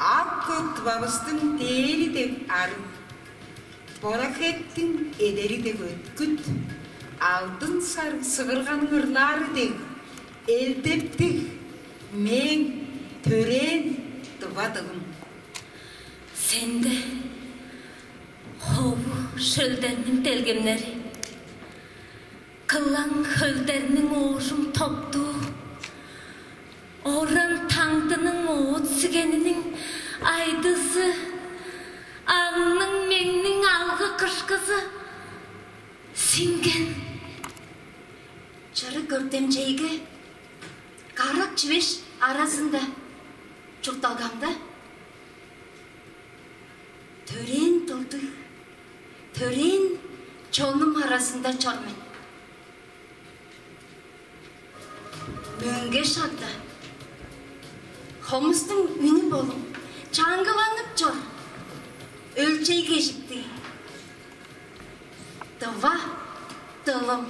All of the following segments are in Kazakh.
Akkut babastın değeri de arı. Borakettin ederi de götküt. Altın sarı sığırgan ırları de eldeptik. Men tören dıvadığım. Sende hovu şölderinin delgemleri. Kılan hölderinin oğuşum toptu. Oran tangdının oğut sigeninin aydısı. Ağının meninin algı kışkızı. Singen. Çarı gördemceyge karak çiviş arasında çok dalgamda. Tören doldu. Tören çolnum arasında çormen. Mönge şartta. Homustun ünü bolum. Çangılanıp çor. Ölçeği geçipti. Dıva, dılım.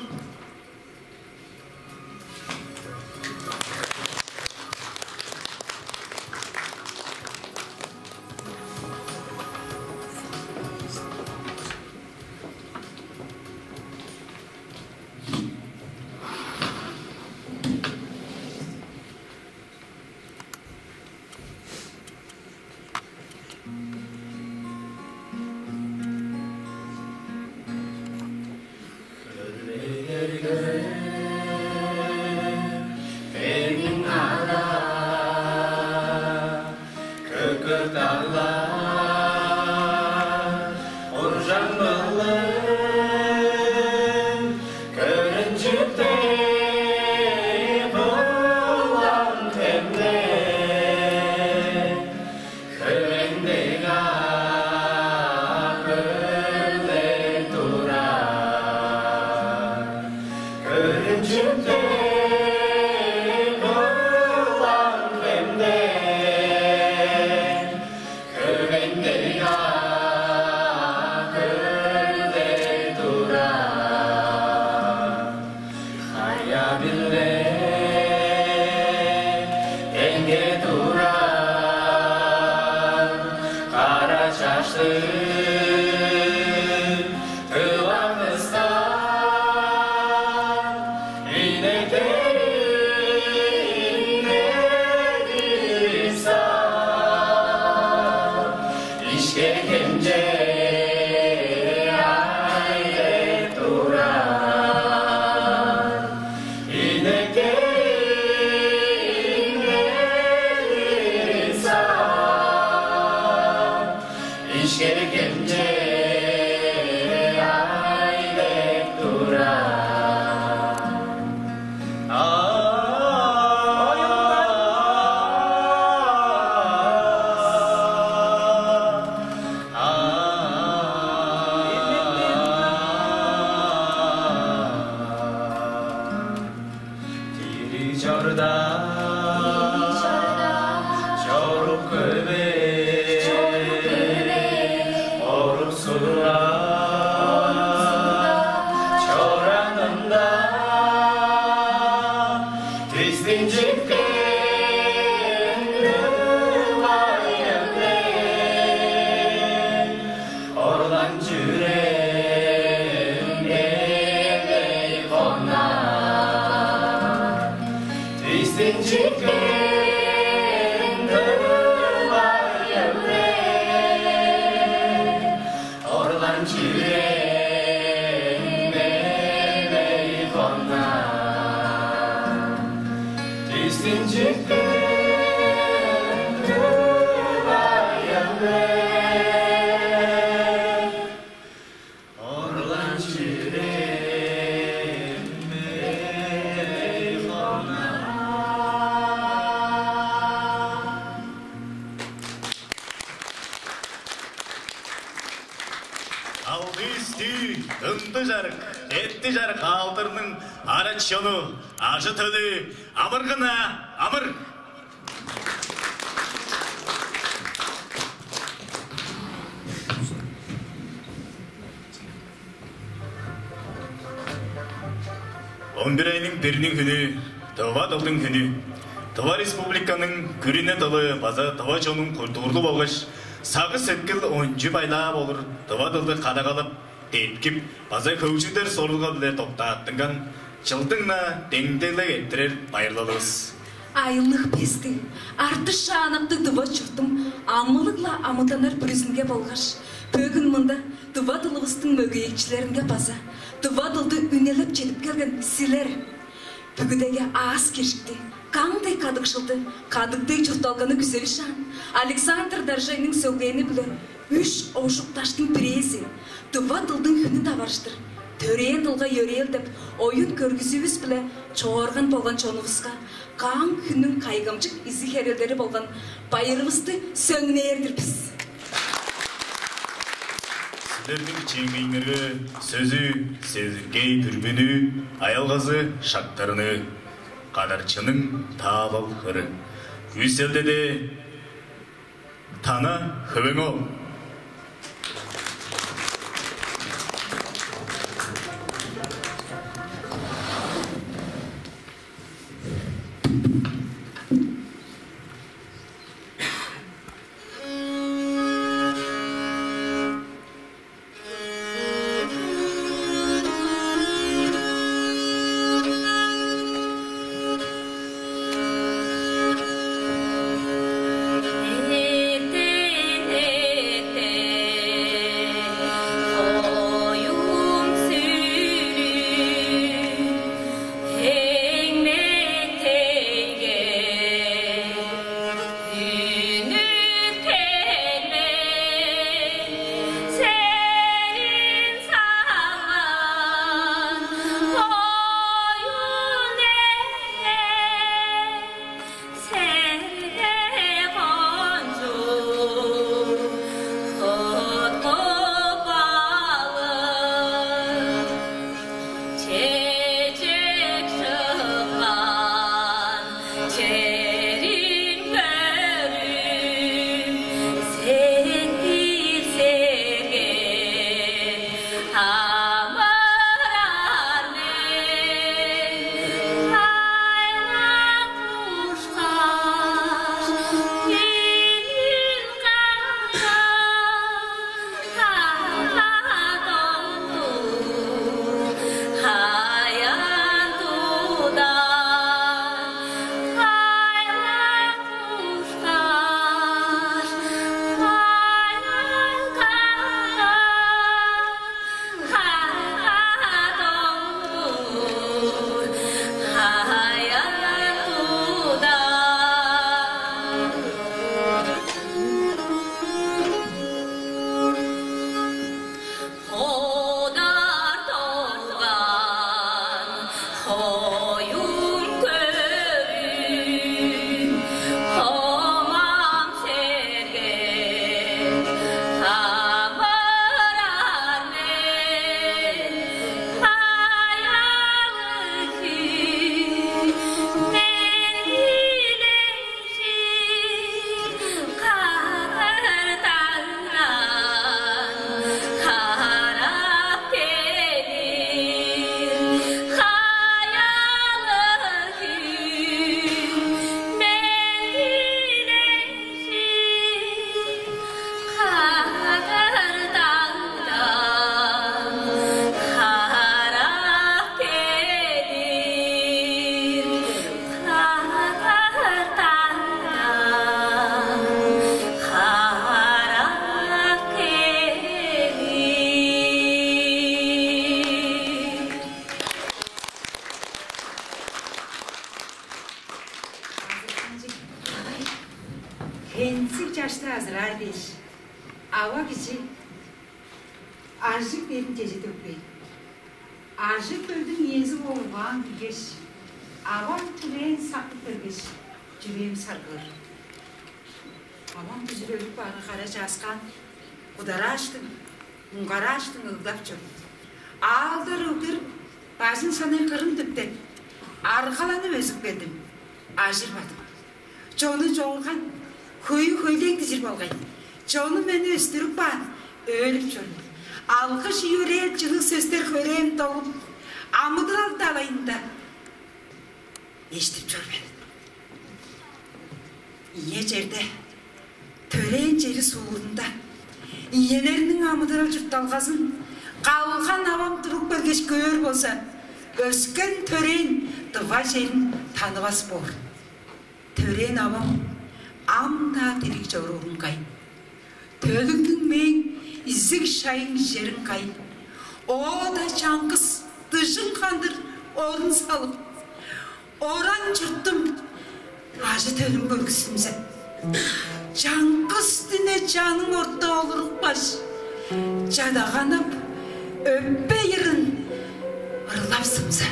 Aşı tödü, amırgına, amır. On bir ayının birinin günü, Tıva Dılдың günü. Тыва республиканың күрине тылы база тыва жоның культурлы болғыш, сағы сеткіл онжы байла болыр, тыва тылды қадағалып, тепкіп, база көкшідер сорылға біле тоқтаттыңған, жылдыңна теңдейлі еттірер байырлалығыз. Айылық бесті, арты шағанақты тыва чұртым, амылықла амытанар бүрізінге болғаш, бөгін мұнда тыва тылығыстың мөгейікшілерінге база, тыва тылды үнеліп жетіп келген сілер. Бүгідегі аас кешікті, қаңдай қадықшылды, қадықтай жұрталғаны күзел шан. Александр Даржайның сөйлгені білер, үш оушықташтың біресі, тыва тылдың хүні табарыштыр. Төрен тылға өрел деп, ойын көргізуіз біле, çoğorgan болған çoğunuvuzға, қаң күннің қайғамчық ізі херелдері болған байырымызды сөңіне ердірбіз. Сіздердің чеңгейнері сөзі, сезіргей түрбіні, аялғазы шақтарыны, қадарчының табал қыры. Үйселде де тана хөвің ол. Hensik yaşta hazırlar beş. Ava bizi arjik verin tezi dökmeyin. Arjik böldüm yezi olğan geç. Avam tüleyin saklı bölgeç. Cübeyim sargır. Avam tüzür ölüp bana kara askan. Kudara açtım. Ungara açtım ıgdap çok. Aldır ıgdır. Bazın sana kırın tüpten. Arkalanı özüp verdim. Ajırmadım. Çoğunu çoğulgan. Көйлек дезір болғай. Жоны мені өстіріп бан, өліп жөрді. Алғыш үйрет жылы сөздер көрем толып, амыдыр алды алайында. Ештіп жөрмеді. ие жерде төреен жери суулунда иелеринин амыдырал журтталгасын калган абам туруп келгеч көөр болса өскөн төреен тыва жерин таныбас боор. Төреен абам амда дирик жоруун кай. Төлүңдүн мен изик шайын жерин кай. Ода чаңкыс дыжын кандыр орун салып. Оран жұрттым ажы төлім көргісімзе. Жаңқыс дүне жаның орта олырық баш. Жадағанып өппе ерін ұрлапсымзе.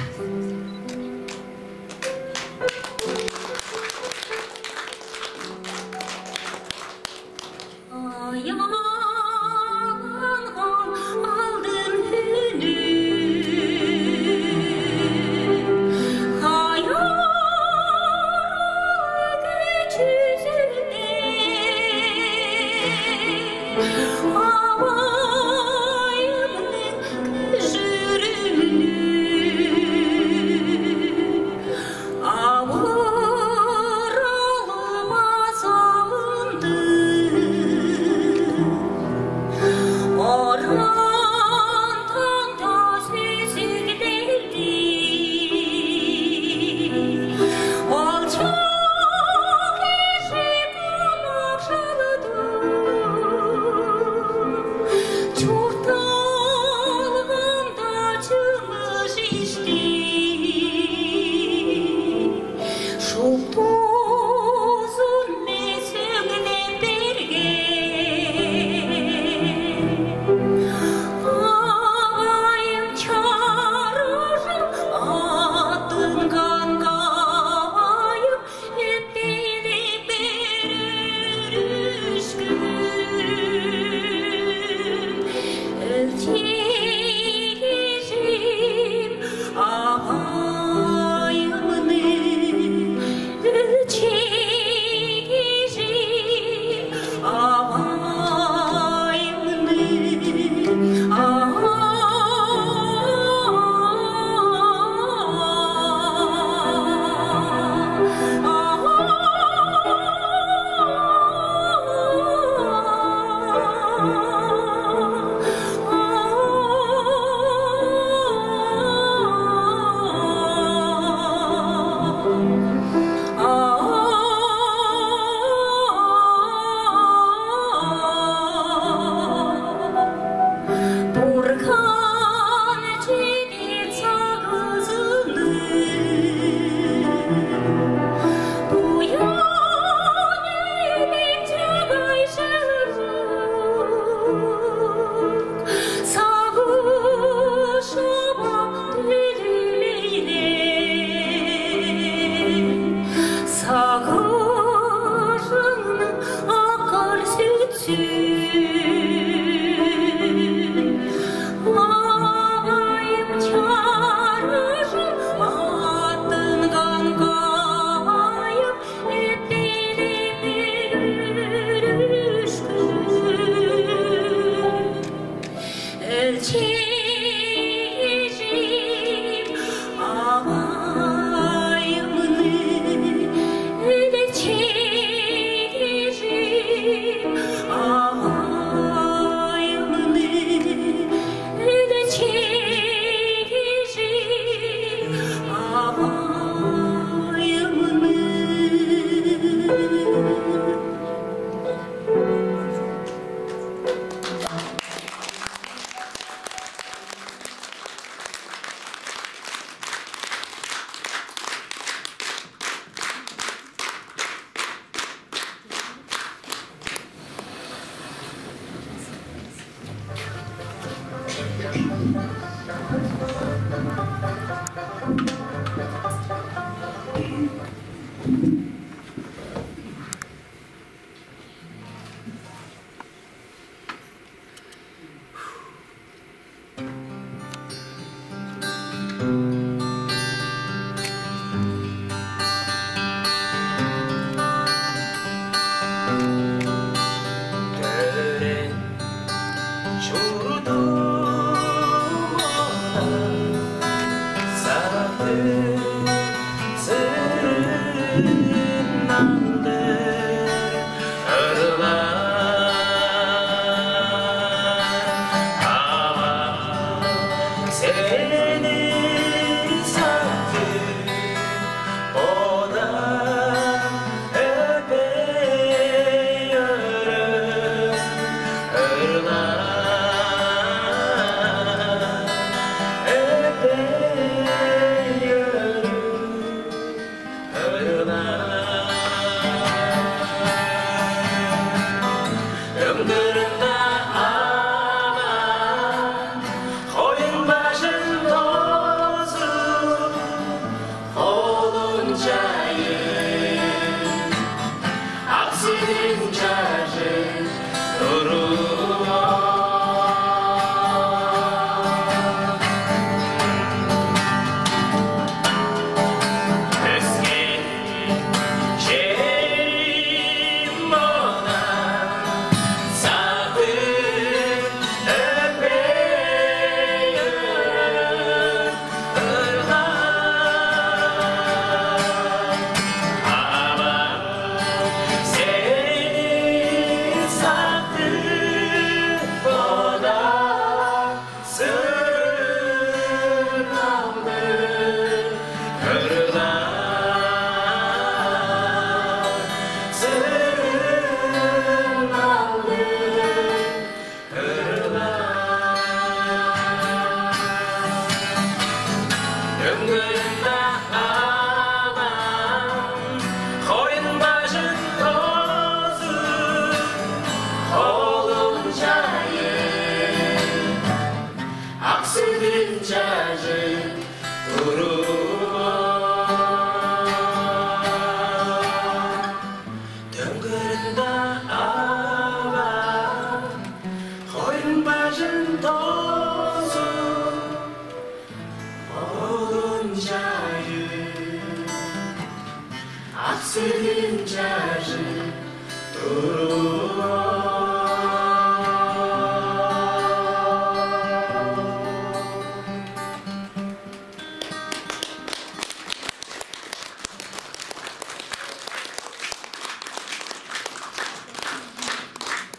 Ah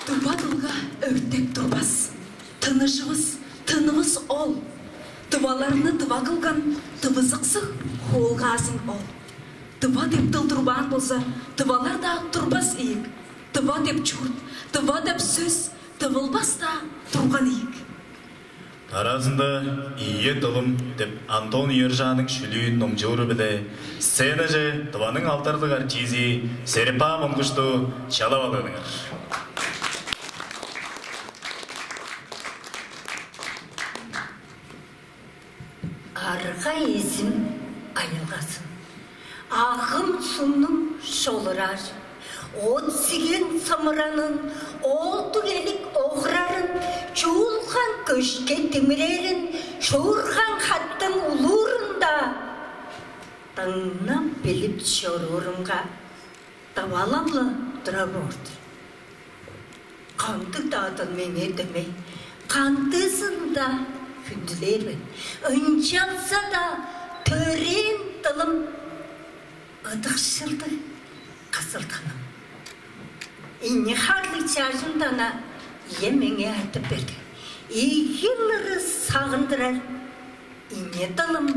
Тубадылға өртек тұрбас, тыныбыз ол. Тываларыны тыва қылған, тывызықсық қолғазын ол. Тыва деп тыл тұрбан болса, тывалар да тұрбас иік. Тыва деп чурт, тыва деп сөз, тывылбас да тұрған иік. Таразында ие тылым деп Антон Ержанның шүлүйін номжуыры біле, сцена же тываның алтарлық артизи Серпа Мұңғышты чалап алыңыр. Арға езім айылғасын, ағым сұмның шолырар, от сиген самыранын, олтугелік оғрарын, чуылған көшке темірерін, шуырған хаттың ұлырында, таңна біліп шорырымға таваламлы тұра борды. Қанды дадын мен едімей, қандысында күнділермен, үнчалса да төрен тылым ыдықшылды қасылтаным. Ине харлы чажындана еменге айтып берді. Игілері сағындырар, ине тылым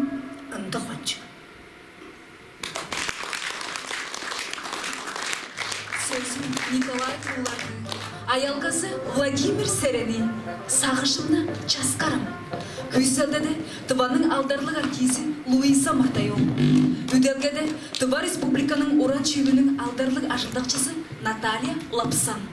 үнді қончы. Сөзім Николай Крылардың, аялғасы Владимир Серени, сағышымны часкарым. Күйсәлдеді Тываның алдарлық артизи Луиза Мартайол. Үделгеді Тыва Республиканың Уран шүйбінің алдарлық ажылдақчысы Наталья Лапсан.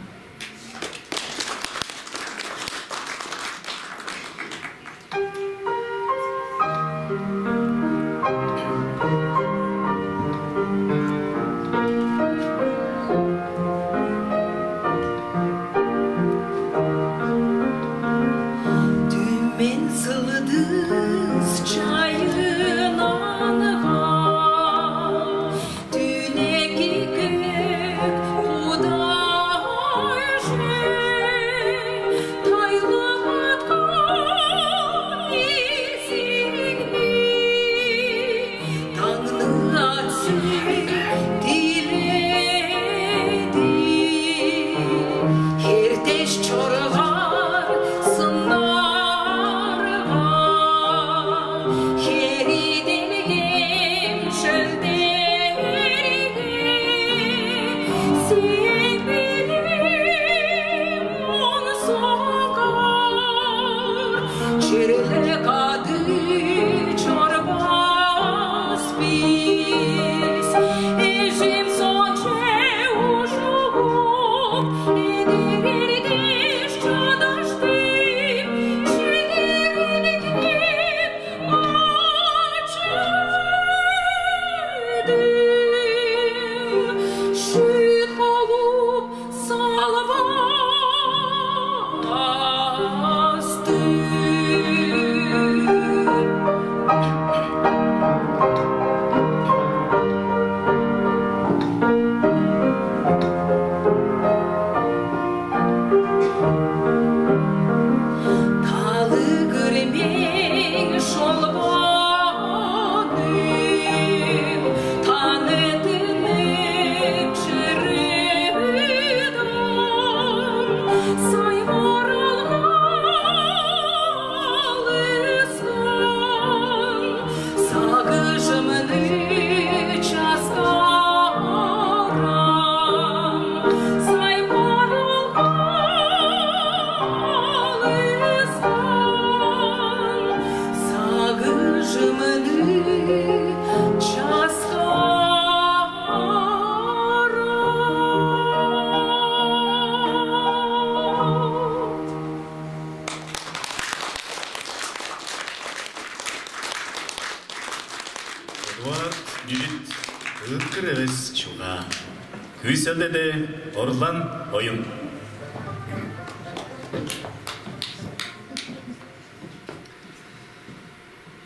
Kүйсәлдеді орылан ойын.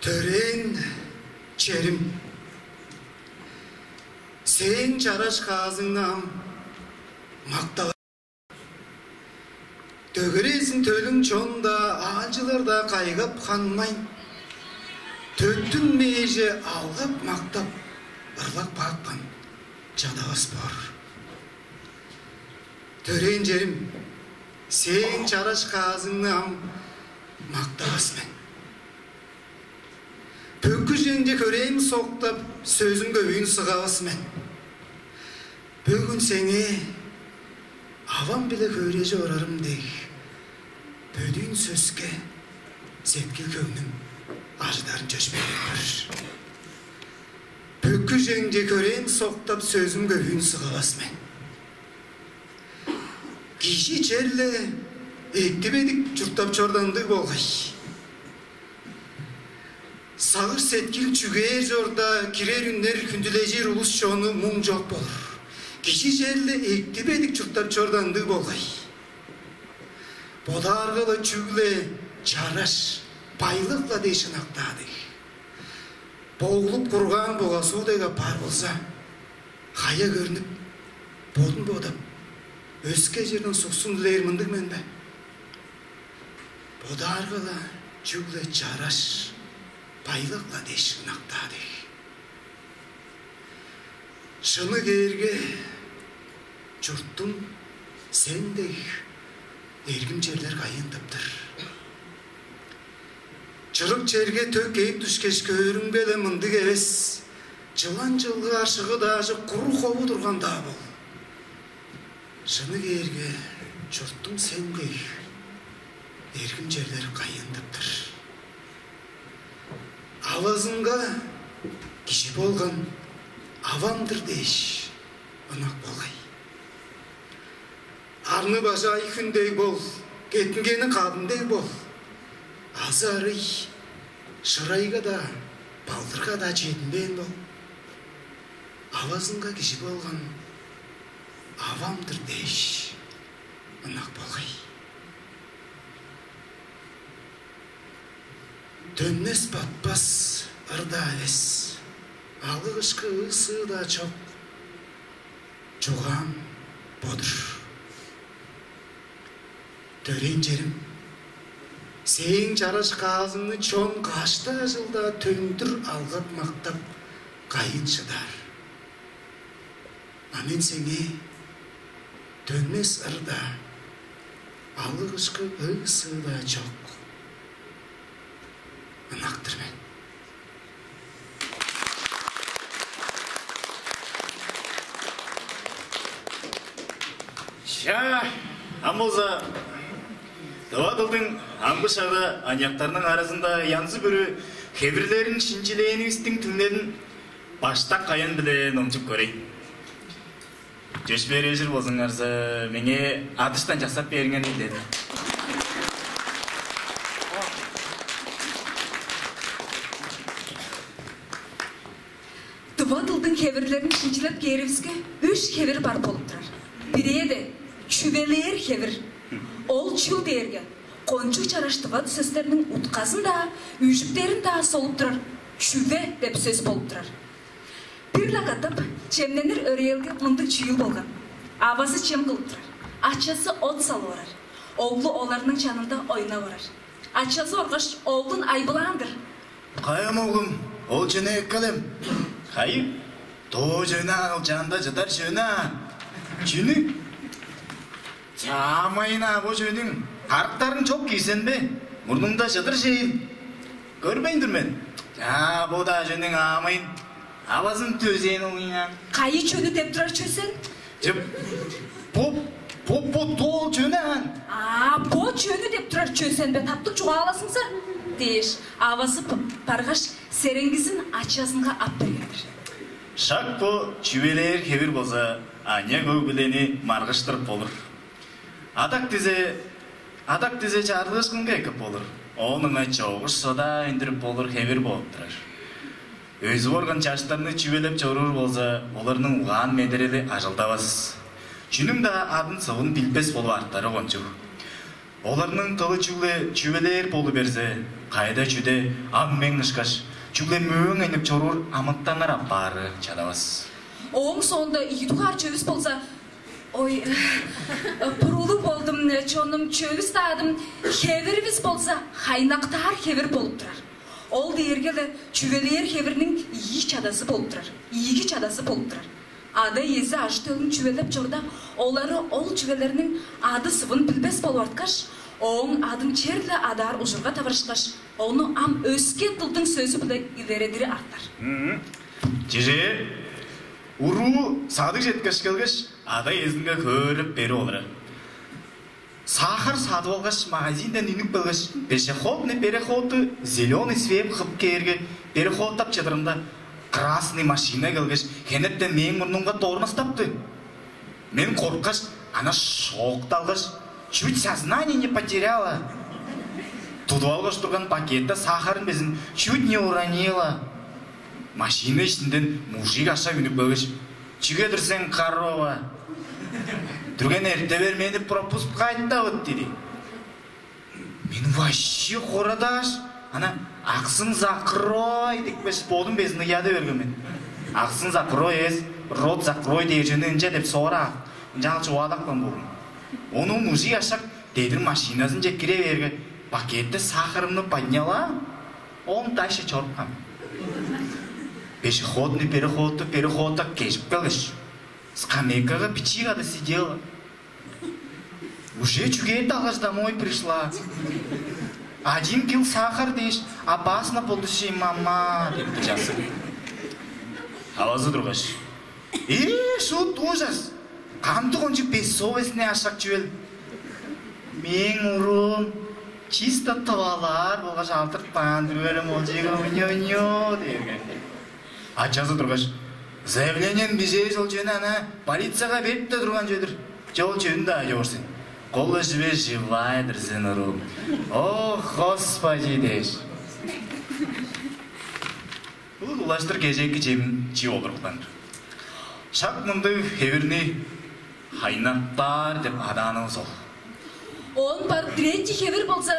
Төрен черім, сен жараш қазыңнам мақтал. Төгіресін төлің чонда, алжыларда қайғап қанмайн. Төттін мейже алғап мақтап, ырлап баққан жадағас бар. Төрен жерім, сен чараш қазыңны ам мақтағас мен. Пөккі жеңде көрейім соқтап, сөзімге үйін сығағас мен. Бүгін сеңе авам біле көреже орарым дейх. Бөдейін сөзге сеткіл көңнің ажыдарын жөшпейін көрір. Пөккі жеңде көрейім соқтап, сөзімге үйін сығағас мен. Киши черле ектебедік жұрттап чорданды болғай. Сағыр сеткіл чүгер жорда кирер үннер күнділежер ұлыс жоны мұң жоқ болыр. Киши черле ектебедік жұрттап чорданды болғай. Бодарғылы чүгле чараш байлықла дейшін ақтады. Боғылып құрған боға судайға пар болса, қая көрініп, бодын бодап, өске жердің сұқсын дүлейір мұндық мен бе. Бодарғылы чүгле чараш байлықла дейшін ақтады. Шыны керге жұрттың сендей эргим жерлер кайындыптыр. Чырык жерге тök кейіп түшкеш көрің беле мындық емес. Жылан жылғы ашығы дажы құру қобы тұрғанда бол. Шыны керге жұрттың сендей эргим жерлер кайындыптыр. Авазыңға киши болған авамдыр дейш, ынақ болғай. Арны бажай күндей бол, кетінгені қадындей бол. Азарый, шырайға да, балдырға да жетінбейін бол. Авазыңға киши болған авамдыр дейш, ынақ болғай. Төннес батпас ырда әвес, алығышқы ысы да чоқ, жоғам бодыр. Төрен жерім, сен жараш қазыңны чон қашта жылда төндір алғап мақтап қайын шыдар. Амен сеңе төнмес ырда, алығышқы ысы да чоқ, ынақтыр мен. Ша, амболза, Давадылдың аңбышағы анияқтарының арасында янзы бүрі хевірлерін шинчилейіністің түнлерін баштақ қаян біле номчып көрей. Жөш бері жыр болсыңарса, менге атыштан жасап беріңен деді. Давадылдың хевірлерін шинчилеп керівізге 3 хевір бар болып тұрар. Біреді чүвелер хевір. Ол чүл дерге, қончық чараштыға сөздерінің ұтқасын да, үйшіктерін да солып тұрар, чүве деп сөз болып тұрар. Бір лақатып, чемненір өрелге мұндық чүйіл болған. Абасы чем қылып тұрар, ачасы от салы орар. Оғлы оларының жанында ойна орар. Ачасы орғаш оғлын айбыландыр. Қайым оғлым, ол жөне еккалем. Қайым, то жөне ал жанда жыдар жөне. Жөне? Жамайына бо жөнің, қарықтарын жоқ кейсен бе? Мұрныңда жыдыр жейін. Көрбейіндір мен. Бо да жөнің амайын. Авазын төзейін оңыңа. Қайы чөні деп тұрар чөсен? По тол жөні ан. По жөні деп тұрар чөсен бе? Таптық жоға аласыңса? Деш, авасы парғаш серенгізін ачасынға ап бергендір. Шақ по чүвелер хевір болса, аня көбілені марғыштырып болыр. Адак тізе жарғышқынға екіп болыр. Оныңа чоғыш сода үндіріп болыр хевір болып тұрар. Өзі орған чаштарыны чүвелеп жорыр болса, оларының ұған медерелі ажылдавасыз. Жүнің да адын сығын білпес болу арттары қончу. Оларының тылы чүвелер болу берсе, қайда чүде аммен ұшқаш, чүгле мөң әніп жорыр амыттаңар аппары чадавасыз. Оң соңында үйдіғар чөвіс болса, Ой, пұрулы болдым, чоным чөбі стадым, хеверіміз болса, хайнақтар хевер болып тұрар. Ол дейіргелі чүвелер хеверінің ии чадасы болып тұрар, иігі чадасы болып тұрар. Ады езі ажы төлін чүвелеп жорда, олары ол чүвелерінің ады сывын білбес болу артқаш, оң адын черлі адар ұжырға таварышқаш, оны ам өске тұлдың сөзі білі илередірі арттар. Жеже, уру садық жеткіш келгіш, ада езінгі көріп бері олары. Сахар сады олғаш, магазинден үнік білгіш, пешеходны переходы, зеленый свеп қып керге, переход тап чедірімді, красный машина келгіш, хенеттен мен мұрныңға тормас тапты. Мен қорқаш, ана шоқталғаш, чуть сознание не потеряла. Тудып алғаш тұрған пакетті сахарын безін чуть не уронила. Машина ішінден мужик аша үнік бөгіш. Чүгедірсен корова. Түрген әрте бер мені пропуск қайтта өт деді. Мен вообще қорадаш. Ана ақсын закрой декпеш болдым безін ұяды берген мен. Ақсын закрой ез, рот закрой дейжені інже деп соғыра. Жалчы уадақпан болдым. Оның мужик ашақ дейдің машинасын жеккіре берге. Пакетті сахарымны подняла, он дальше чорпам. Пешеходный переходта кешіп келгіш. Скамейкаға печигада сидела. Уже чугейді алғаш домой пришла. 1 кил сахар дейш, опасно болдыши, мама, депті жасы. Авазы тұрғаш. Шут ужас. Қамды қонжы бессовесіне ашақ жуел. Мен ұрым. Чисто тавалар болғаш алтыртпан дүргелім ол жегі үньо-үньо деген. Ачасы тұрғаш, заявлениен бежей жол жөні ана полицияға бепті тұрған жөдір. Жол жөнді айорсын. Қолы жібе живайдыр зен ұрым. Ох, господи деш. Бұл ұлаштыр кежекі жемін жи олыр құландыр. Шақ мұнды хеверіне хайнаттар деп аданың сол. Он бар третий хевер болса,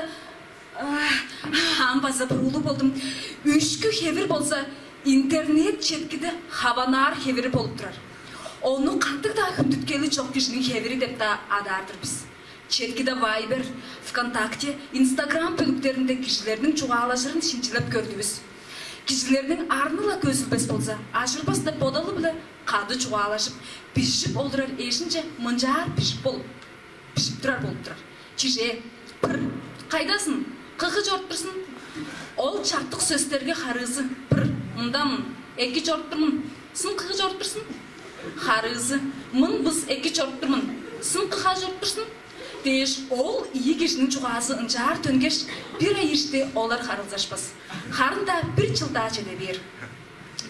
амбаса пұрулы болдым. Үшкі хевер болса, интернет четкіді хаванар хевері болып тұрар. Оны қантық да хүмдіткелі жоқ кешінің хевері деп та адардыр біз. Четкіді Вайбер, ВКонтакте, Инстаграм пөліктерінде кешілерінің чуғалажырын шинчілеп көрдіміз. Кешілерінің арныла көзілбес болса, ажырбасында подалы білі қады чуғалажып, пішіп олдырар ешінше мұнжар пішіп тұрар болып тұрар. Чиже, пір, қайдасын, қығы жорттырсын. Ол чартық сөздерге қарызы, пір, мұндамын, 2 жорттырмын, сын қығы жорттырсын. Қарызы, мұн біз 2 жорттырмын, сын қыға жорттырсын. Деш, ол ие кешінің чуғасы ұнжар төнгеш, бір ай іште олар қарылзашпас. Қарында 1 жылда жеде бер.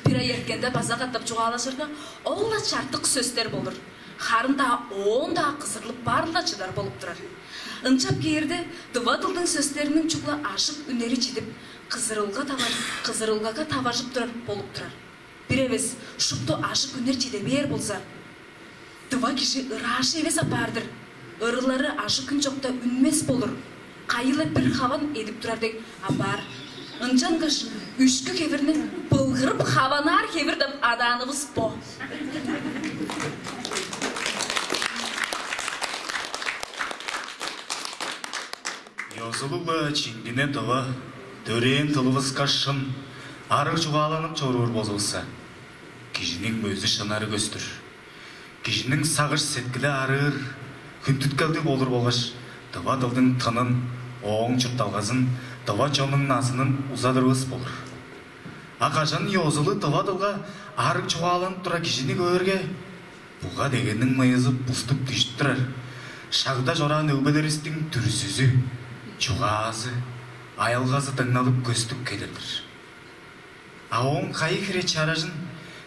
Бір ай ерткенде база қаттап чуғалашырда, олла чартық сөздер болыр. Қарында онда қызырлып барлы жыдар болып тұрар. Înçap кейірді дұвадылдың сөздерінің чуғла ашық үнері жетіп, қызырылғаға таважып тұрар болып тұрар. Бір евес, шықты ашық үнер жете бер болса, дұва кеші ұрашы евес апардыр. Ұрылары ашық күн жоқта үнмес болыр. Қайылы бір хаван едіп тұрардек апар. Înçанғыш үшкі кеверні бұлғырып хаванар кевердіп аданығыз по. Yozuluла чингине дұва, дөрен тылывыз қашын, арық жуғаланып чоруыр бозылса. Кежінің өзі шынары көстір. Кежінің сағыш сеткілі арыр, күнтүткілді болыр болғаш, дұва дылдың тынын, оң чұрталғазын, дұва жоның насының ұзадырғыз болыр. Ақажан йозылы дұва дылға арық жуғаланып тұра кежіні көрге, бұға дегеннің майызы бұстып күйшт тұрар. Шағда жоран өбелерістің түрсізі, чуғазы, айылғазы тыңналып көстік келердір. Ауын қайы кіре чаражын,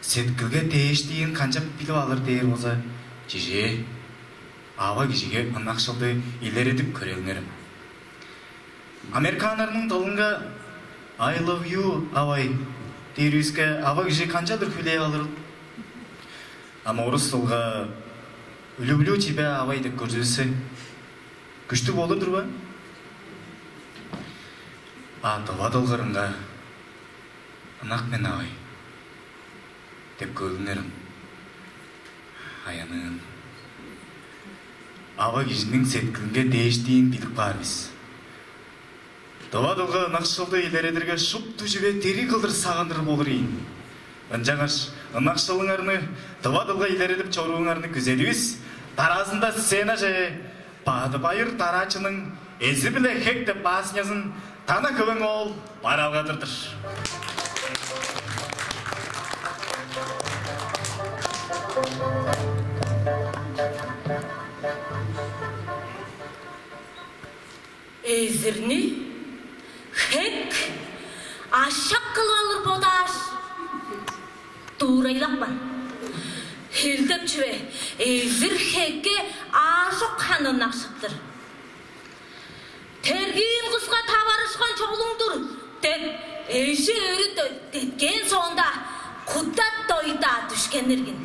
сеткілге дейіш дейін қанчап біліп алыр дейір болса, жеже, ава кежеге ынақшылды илер едіп көрелінерім. Американарының тылынға I love you, авай, дейір өске ава кеже қанчадыр күлей алыр. Ама орыс тылға люблю тебя, авай деп көрзесі, күшті болырдыр ба? Атыва дылғырынға ынақ мен авай деп көлінерім. Аяның аба кижинин сеткилинге дээштиин билип барбыз. Товадылга ынакшылды илередирге шупту жібе тери кылдыр сағандыр болыр ейін. Ынжаңаш ынакшылыңарны товадылга илередип чоруыңарны күзедибиз. Таразында сцена же бады байыр тарачының эзи биле хек деп баснясын тана көбең ол баралгадырдыр. Эзирни хек ашак кылып алыр бодаш. Туурайлапман. Хилдеп чүбе, эзир хекке ашық қанын ақшықтыр. Тергейін қысқа табарышқан чоғлыңдыр, деп эші өрі деткен соңда құттат дойда түшкенерген.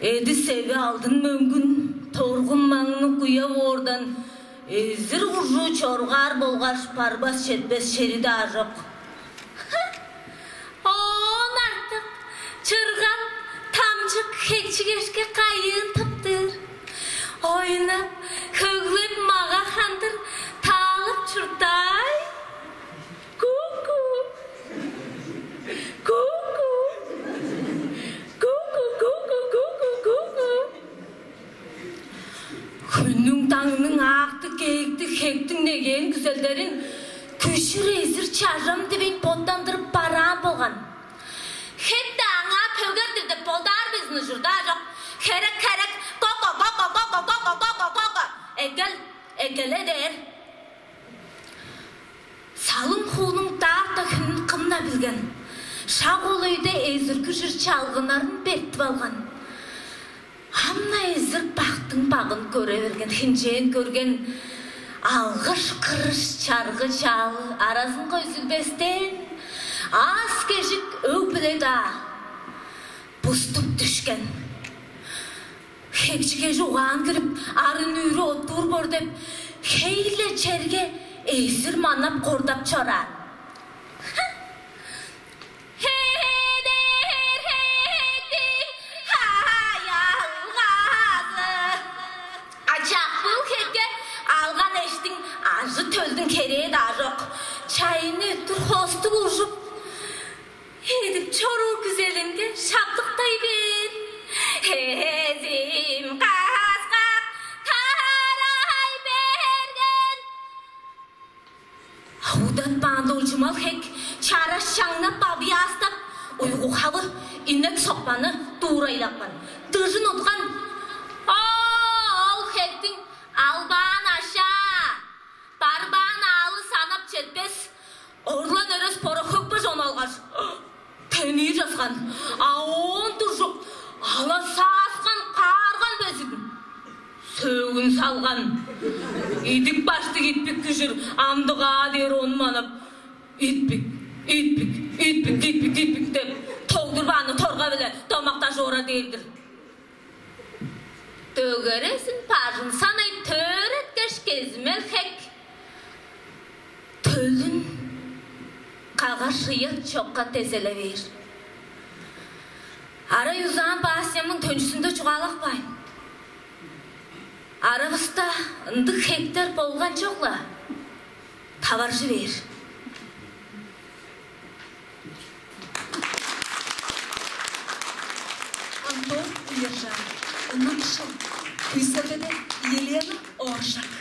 Эді себе алдын мөңгін, торғын маңны құя ордан, эзір ғұржу чорғар болғаш парбас шетбес шериді ажық. Он артық чырған тамчық хекчігешке қайын тұптыр. Ойнап, көглеп маға қандыр, талып чұртай. Ку-ку, ку-ку, ку-ку, ку-ку, ку-ку, ку-ку. Күннің таңның ақты кейікті хектің неген күзелдерін күшір езір чажам дебен поттандырып баран болған. Хетті аңа пөгерді деп болдар бізіні жүрда жоқ. Керек, го-го. Egel eder. Salın xuğunun dağda günün qımna bilgen. Şaq ol öyde ezirki jir çalgınарын bertip algan. Hamna ezir baqtın bağın göre vergen, hinjen görgen. Alğış kırış çargı çalı arasın көзілбестен. Az kejik öpüle da bustup düşken. Hekçige juğan girip arın ürü otur bor dep heyle çerge ezir manap kordap çorar. Azı töldün kereye da yok. Çayını öttür hostu uğuşup. Edip çorur güzelinde şaplıktay ben. Hezim kaskap taray bergen. Hudat bandı olcumal hek. Çara şanına babi astap. Uygu halı inek sokmanı tuğraylapman. Dıжын otgan. Al hektin alban aşağı. Barban alı sanap çetpes. Orlan örös pora hökpü jonalğaş. Teni jasgan. Aon turjuk. Ala saskan qargan bezigin. Sögün salgan. İdik baştı gitpik küşür. Amdığa der onu manap. İtpik dep. Toğdurbanı torga bile tomakta jora değildir. Tögeresin pajın sanay töretkeş gezmel hek. Tölün kağaşıyı çokka tezele ver. Ara yüzağın bahsiyamın tönçüsünde çuğalak bayın. Arabısta ındık hektar bolgan çokla. Tavarcı ver. Антон Ержан, Накшыл, Күйсәбеде Елена Оржак.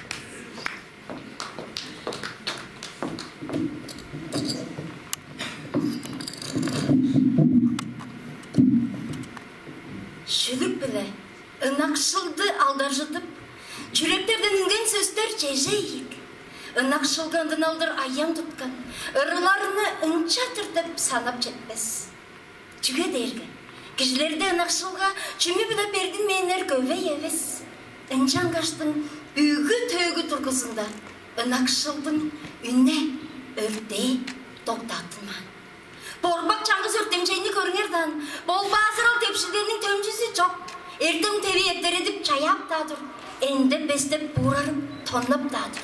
Шүлік біле, Накшылды алдаржытып, жүректерден үнген сөздер жежейік. Накшылғандын алдар аян тұтқан, ұрыларыны үнча түртіп санап жетпес. Жүге дерге. Кişilerde ınakşılga çümü bile berdin meğenler köve yeves. Inçangaştın büyüğü töğü turgusunda ınakşıldın ünne ördeği doktattıman. Borbak çangız örtemçeyini körünerdan bol bazıral tepşilerinin tömcüsü çok. Ertem tevi etler edip çayap dadır. Ende bestep buğrarım tonlap dadır.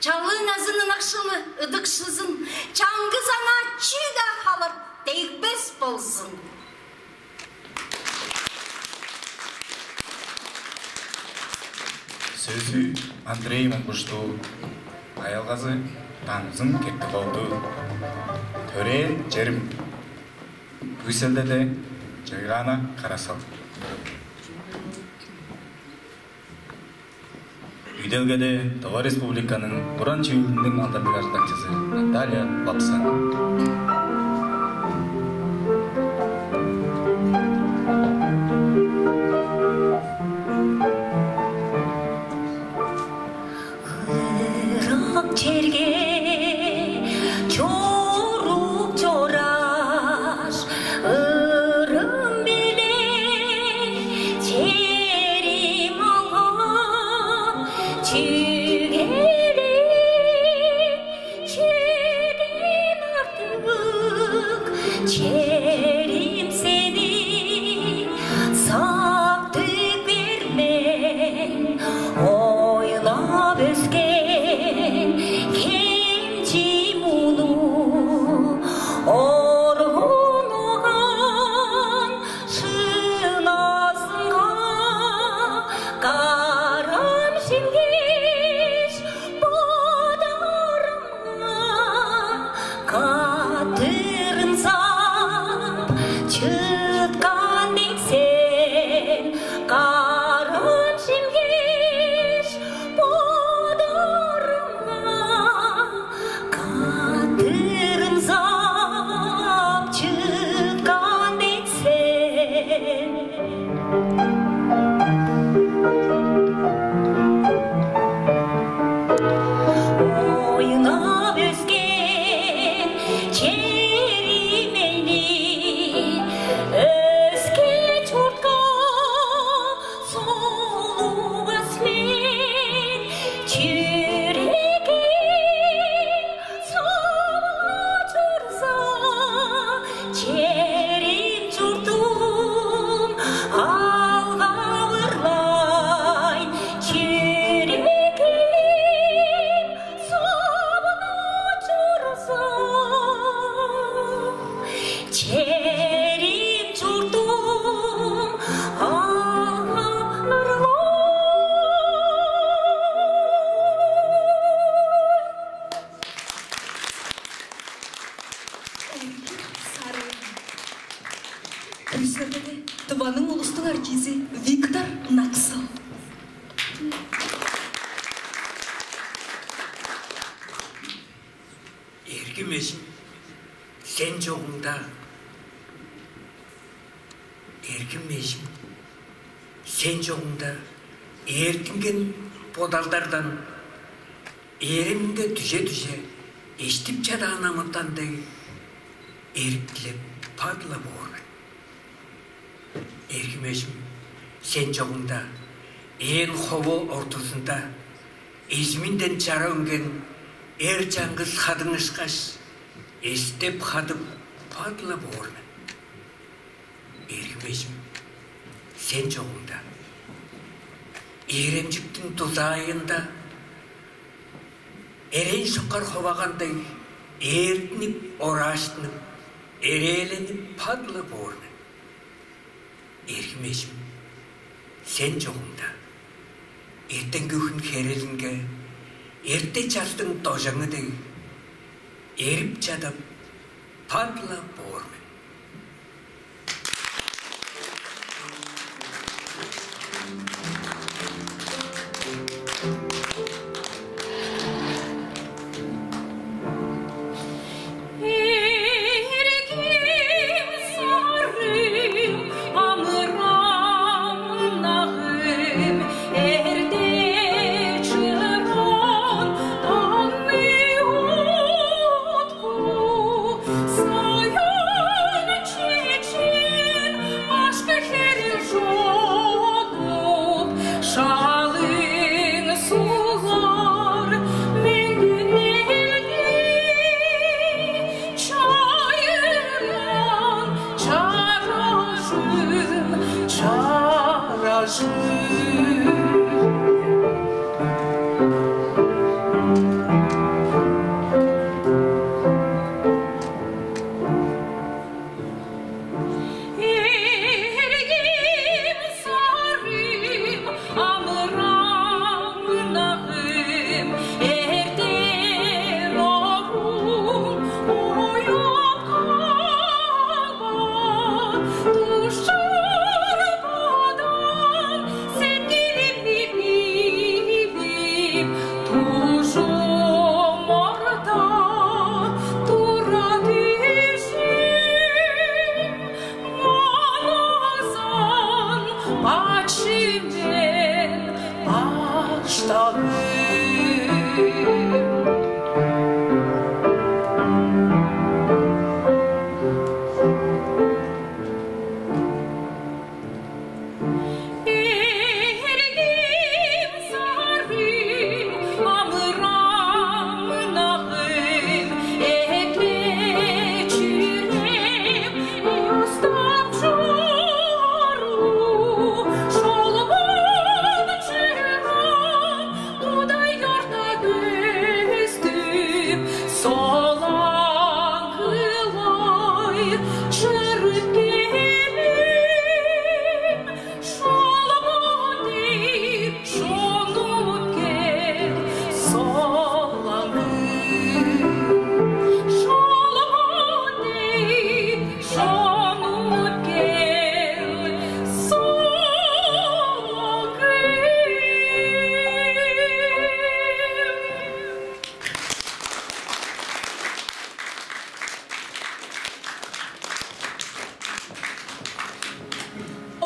Çalığın azın ınakşılı ıdıksızın çangız ana çüda halıp değikbes bolsun. Сөзі Андрей Мұңғышты, Аялғазы таңызын кетті болды. Төрен жерім, Брюссельде де жайғана қарасал. Үйделгеде Това Республиканың Құран чүйілінің алдарбек редакциясы Наталья Лапсан. Брюссельде Тываның ұлыстың артисі Виктор Наксал. Ергімесін, сен жоғыңда. Ергімесін, сен жоғыңда. Ертінген подалдардан ерімге түзе-түзе естіп жада анамыттандай еріктілеп падла болған. Ергімесім, сен жоғыңда. Ең қобы ортасында изминден жара өнген ер жаңғыз қадың ышқаш естеп қадып падла болған. Ергімесім, сен жоғыңда. Еремжіктің тұзайында ерен шыққар қобағандай ертініп, орашынып, ереленіп падла болған. Ергімесім, сен жоғыңда. Ертеңгі күн керелінге, ерте жастың дожаңыдай, еріп жадап, падла болған. Saya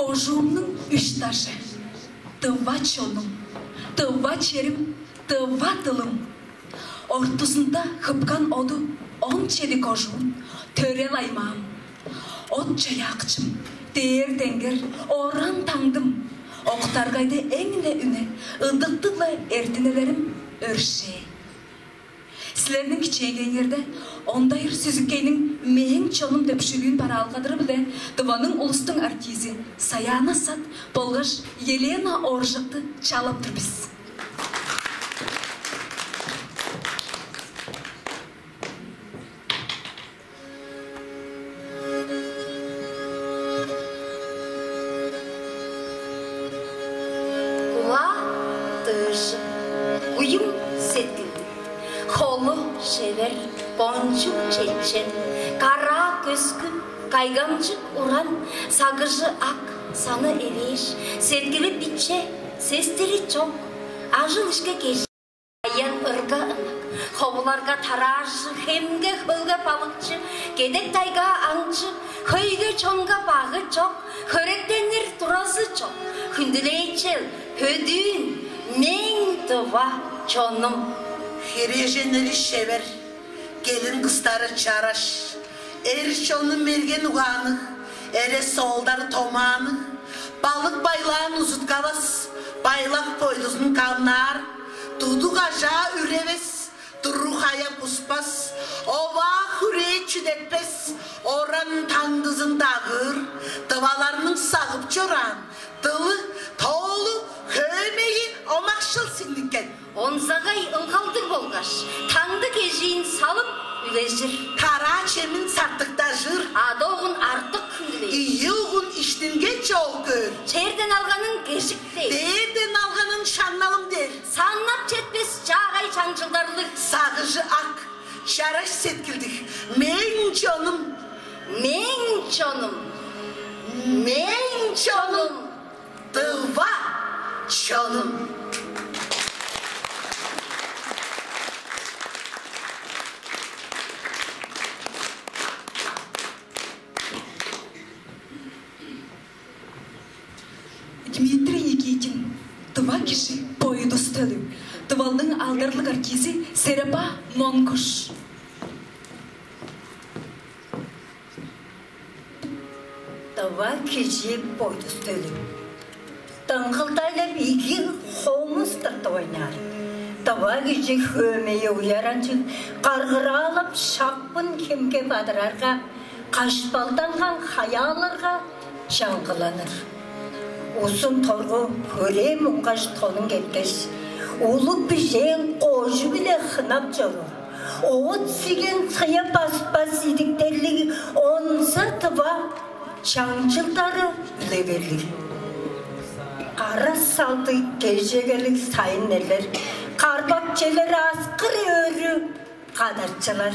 Ожумның үшташы, тыва чоным, тыва черім, тыва тылым. Ортысында хыпкан оду он чедік ожуын, төрел аймам. От чаяқчым, дейер денгер, оран таңдым. Оқтарғайды әңіне үне, ұдықтылы әртінелерім өрше. Сілерінің кичейгенерде, ондайыр сүзіккейнің мең чоным дөпшігін бара алғадыры біле, дұваның ұлыстың артизи Саяна Сат болғаш Елена Оржықты чалып тұр біз. Uyum setildi. Kolu şever, boncuk çeçen, kara köskün, kaygamcık uran, sagıcı ak, sanı eriş, setkili bitçe, sestiri çok, ağıl işke geç, ayan ırga ınak, kovularga tarajı, hemge hölge balıkçı, gedek tayga angçı, höyge çonga bağı çok, hörektenir durası çok, hündüleyçel, hödüğün, men tıva çonum. Herejenleri şever, gelin kızları çaraş, erişonun mergen uğanı, ere soldarı tomanı, balık baylağın uzutkalas, baylak poyluzun kalnar, duduk aşağı üreves, duruhaya puspas, ova hüreye çüdetpes, oranın tangızın dağır, dıvalarının sağıp çoran, dılı, toğulu, hömeyi omakşıl sindikken. Onzagay ılgaldır bolgaş, tandı kejiğin salıp üleşir. Kara çemin sartıkta jır, Adoğun artık kündüleyir. iyi uğun iştin geç ol gör. Çerden alganın geşik değil. Değerden alganın şannalım der. Sannap çetmez çağay çancıldarlı. Sağıcı ak, şaraş setkildik. Men canım, Men canım, men canım, dıva canım. Дмитрий Никитин, два киши бойды ұстады. Дывалдың алдарлық аркизи Серапа Монкуш. Дава киши бойды үстеді. Даңғылдайлап игі хомыстырды ойнар. Дава киши хөмейі ұяранчын қарғыра алып шақпын кемге бадырарға, қашпалданған хаяларға жаңғыланыр. Усын торғы көре мұңғаш тонын кеткеш, улы бішен қожы біле қынап жору. Оғыт сиген сыя бас едіктерлігі онса тыва жаңчылдары біле берлер. Қара салды кежегелік сайын нелер, қарбақчелер асқыр өрі қадарчылар.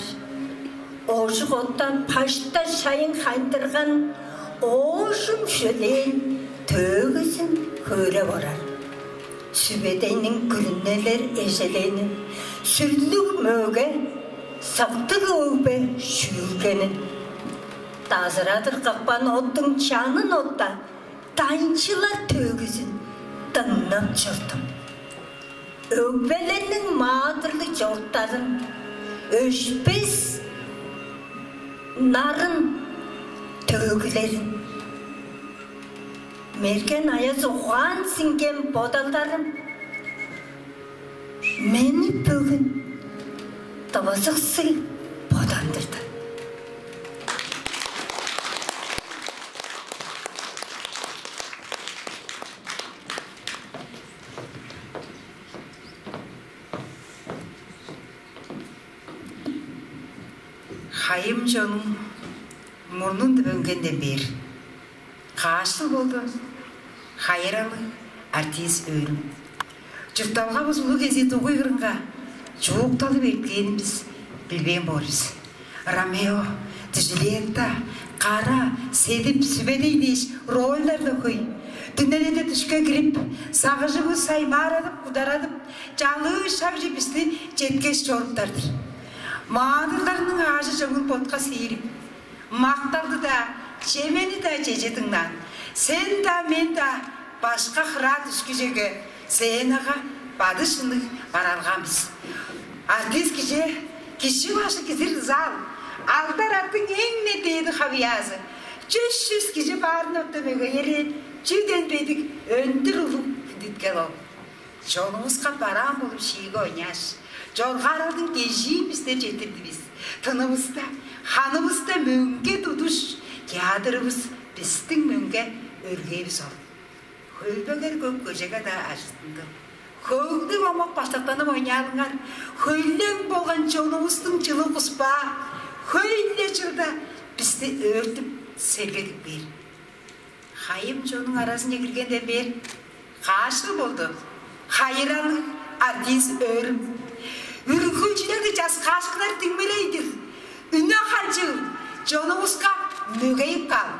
Ожық оттан пашта шайын қайдырған ожым шөлен төгісін көре барар. Сүбедейнің күлінелер ежелейнің, сүрлік мөге, сақтық өбе шүйгенін. Тазырадыр қақпан оттың чанын отта, тайыншылар төгісін тыңнап жүрдім. Ögbelenin mağdırlı çortların, öşpes narın tövgülerin, merken ayazı oğan singen bodallarım, meni bugün tavazıqsı bodandırdı. Hayım canım murnun döngenden beri kaçlı oldu. Hayralı artist ölüm. Жұртталға біз ұлы кезеті қойғырынға жоқталып еткеніміз білбен борыз. Ромео, Джульетта, Қара, Седіп, Сүбедейдеш ролдарды қой. Дүннеледі түшке кіріп, сағыжы бұл саймарадып, құдарадып, жалы шап жепісті жеткеш жорыптардыр. Мадылдарының ажы жоңыл потқа сейіріп, мақталды да, жемені да жежетіңнан. Сен да, мен да, башқа қыра түшкі жегі. Сенаға бадышыны баралғамыз. Артист кеше башы кезір зал. Алдар аттың еңне дейді қавиязы. 300 кеше барын өттімеге ерен, жүден бедік өндір ұлып күдеткен ол. Жолыңызға барам болып шегі ойнаш. Жолғаралдың кежейін біздер жетірді біз. Тынымызда, ханымызда мөңге тұдыш, театрымыз біздің мөңге өргейбіз ол. Хөлбөгер көп көжеге да ажыстыңды. Хөлді бамақ бастақтанып ойнадыңар. Хөллен болған жолымыздың жылы құспа. Хөлле жылда бізді өртіп сергедік бер. Хайым жоның арасына кіргенде бер. Қашты болды. Хайралы артист өрім. Үргіншілерді жас қашқылар тіңмелейдір. Үні қалжыл. Жолымызға мөгейіп қал.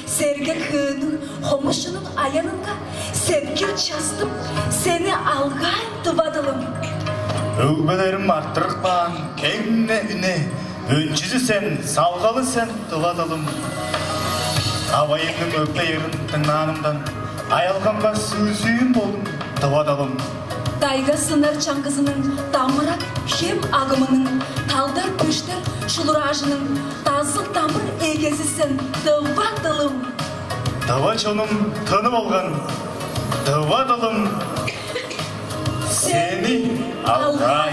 Serge kığının, homuşunun ayanında sevgil çastım, seni algan tıvadılım. Ögbelerim arttırıqpan, kengне üne, önчүзү sen, салгалы sen tıvadılım. Абайымның өкпе ерін тыңнанымдан, ayalғанға сөзүйім болдым tıvadılım. Dayga sınır çangızının, damırak hem ağımının, talдар püşter şulurajının, tazı damır egezisen tıvadılım. Tıva çoным тынып алған, tıvadılım. Seni algay.